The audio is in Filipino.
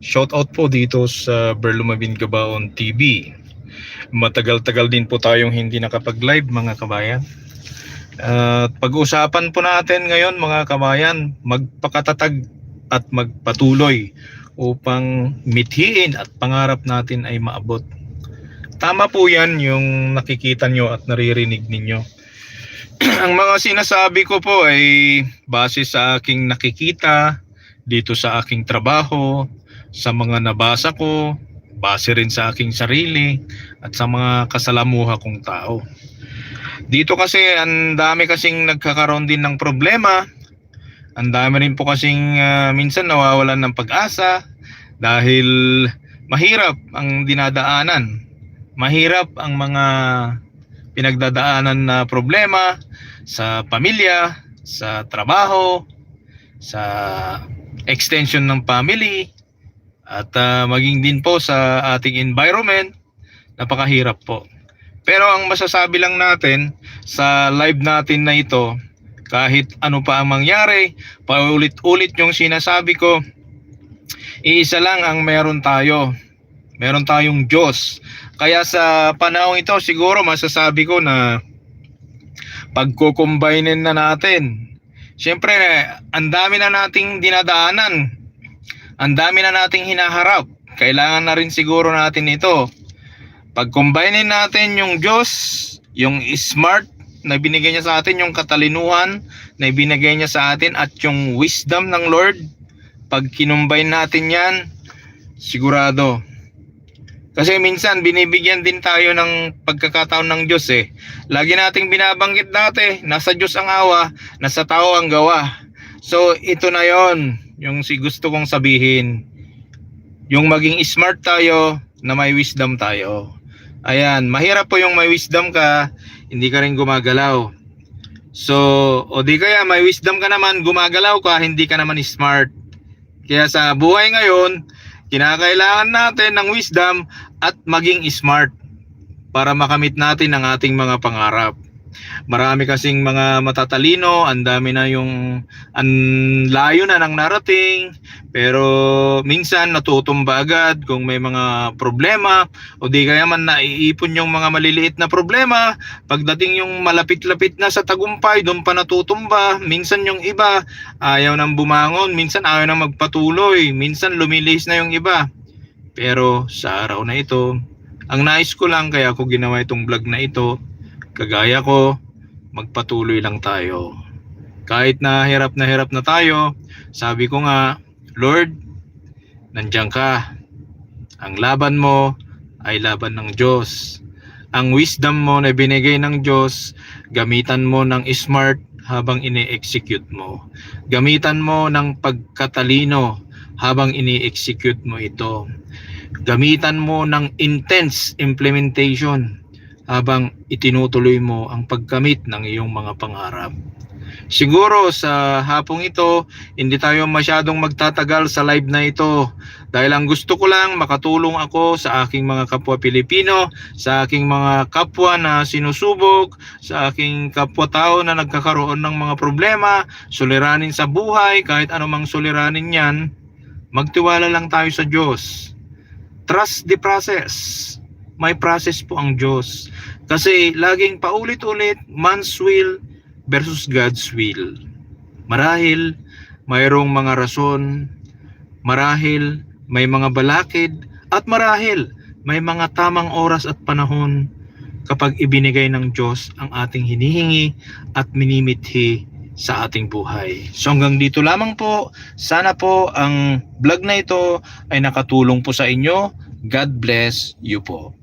Shout out po dito sa Berlumabin Gabaon TV. Matagal-tagal din po tayong hindi nakapag-live mga kabayan. At pag-usapan po natin ngayon mga kabayan, magpakatatag at magpatuloy upang mithiin at pangarap natin ay maabot. Tama po yan yung nakikita nyo at naririnig ninyo. Ang mga sinasabi ko po ay base sa aking nakikita dito sa aking trabaho, sa mga nabasa ko, base rin sa aking sarili at sa mga kasalamuha kong tao. Dito kasi ang dami kasing nagkakaroon din ng problema. Ang dami rin po kasing minsan nawawalan ng pag-asa dahil mahirap ang dinadaanan. Mahirap ang mga pinagdadaanan na problema sa pamilya, sa trabaho, sa extension ng family, at maging din po sa ating environment. Napakahirap po. Pero ang masasabi lang natin sa live natin na ito, kahit ano pa ang mangyari, paulit-ulit yung sinasabi ko, iisa lang ang meron tayo. Meron tayong Diyos. Kaya sa panahon ito siguro masasabi ko na pagkukumbinin na natin. Siyempre, ang dami na nating dinadaanan. Ang dami na nating hinaharap. Kailangan na rin siguro natin ito. Pag-combine natin yung Diyos, yung smart na binigay niya sa atin, yung katalinuhan na binigay niya sa atin, at yung wisdom ng Lord, pag kinumbine natin yan, sigurado. Kasi minsan binibigyan din tayo ng pagkakataon ng Diyos eh. Lagi nating binabanggit dati, nasa Diyos ang awa, nasa tao ang gawa. So ito na yon, yung gusto kong sabihin. Yung maging smart tayo, na may wisdom tayo. Ayan, mahirap po yung may wisdom ka, hindi ka rin gumagalaw. So, o di kaya may wisdom ka naman, gumagalaw ka, hindi ka naman smart. Kaya sa buhay ngayon, kinakailangan natin ng wisdom at maging smart para makamit natin ang ating mga pangarap. Marami kasing mga matatalino, ang dami na yung layo na ng narating, pero minsan natutumba agad kung may mga problema, o di kaya man naiipon yung mga maliliit na problema. Pagdating yung malapit-lapit na sa tagumpay, doon pa natutumba. Minsan yung iba ayaw nang bumangon, minsan ayaw nang magpatuloy, minsan lumilihis na yung iba. Pero sa araw na ito, ang nais ko lang, kaya ako ginawa itong vlog na ito, kagaya ko, magpatuloy lang tayo. Kahit na hirap na tayo, sabi ko nga, Lord, nandiyan ka. Ang laban mo ay laban ng Diyos. Ang wisdom mo na binigay ng Diyos, gamitan mo ng smart habang ini-execute mo. Gamitan mo ng pagkatalino habang ini-execute mo ito. Gamitan mo ng intense implementation habang itinutuloy mo ang pagkamit ng iyong mga pangarap. Siguro sa hapong ito, hindi tayo masyadong magtatagal sa live na ito dahil ang gusto ko lang makatulong ako sa aking mga kapwa Pilipino, sa aking mga kapwa na sinusubok, sa aking kapwa-tao na nagkakaroon ng mga problema, suliranin sa buhay, kahit anumang suliranin yan, magtiwala lang tayo sa Diyos. Trust the process. May process po ang Diyos. Kasi laging paulit-ulit, man's will versus God's will. Marahil mayroong mga rason, marahil may mga balakid, at marahil may mga tamang oras at panahon kapag ibinigay ng Diyos ang ating hinihingi at minimithi sa ating buhay. So hanggang dito lamang po. Sana po ang vlog na ito ay nakatulong po sa inyo. God bless you po.